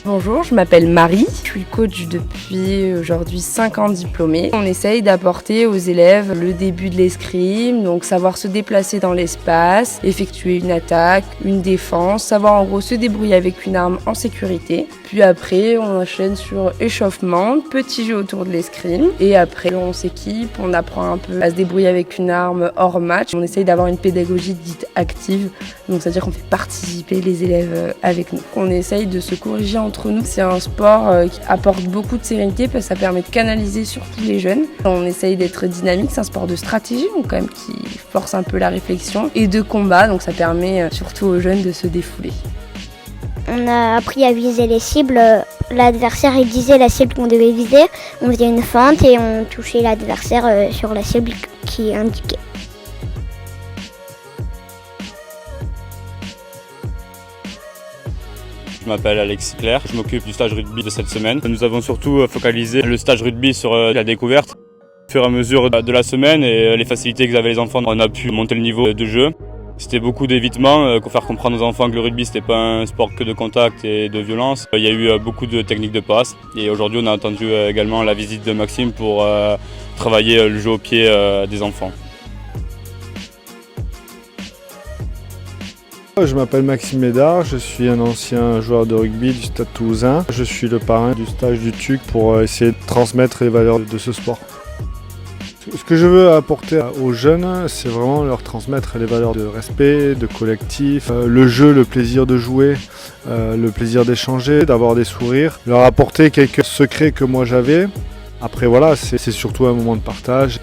Bonjour, je m'appelle Marie, je suis coach depuis aujourd'hui 5 ans diplômée. On essaye d'apporter aux élèves le début de l'escrime, donc savoir se déplacer dans l'espace, effectuer une attaque, une défense, savoir en gros se débrouiller avec une arme en sécurité. Puis après, on enchaîne sur échauffement, petit jeu autour de l'escrime. Et après, on s'équipe, on apprend un peu à se débrouiller avec une arme hors match. On essaye d'avoir une pédagogie dite active, donc c'est-à-dire qu'on fait participer les élèves avec nous. On essaye de se corriger entre nous. C'est un sport qui apporte beaucoup de sérénité parce que ça permet de canaliser surtout les jeunes. On essaye d'être dynamique, c'est un sport de stratégie donc quand même qui force un peu la réflexion et de combat, donc ça permet surtout aux jeunes de se défouler. On a appris à viser les cibles. L'adversaire il disait la cible qu'on devait viser, on faisait une feinte et on touchait l'adversaire sur la cible qui est indiquée. Je m'appelle Alexis Claire, je m'occupe du stage rugby de cette semaine. Nous avons surtout focalisé le stage rugby sur la découverte. Au fur et à mesure de la semaine et les facilités qu'avaient les enfants, on a pu monter le niveau de jeu. C'était beaucoup d'évitement, faire comprendre aux enfants que le rugby c'était pas un sport que de contact et de violence. Il y a eu beaucoup de techniques de passe et aujourd'hui on a entendu également la visite de Maxime pour travailler le jeu au pied des enfants. Je m'appelle Maxime Médard, je suis un ancien joueur de rugby du Stade Toulousain. Je suis le parrain du stage du TUC pour essayer de transmettre les valeurs de ce sport. Ce que je veux apporter aux jeunes, c'est vraiment leur transmettre les valeurs de respect, de collectif, le jeu, le plaisir de jouer, le plaisir d'échanger, d'avoir des sourires, leur apporter quelques secrets que moi j'avais. Après voilà, c'est surtout un moment de partage.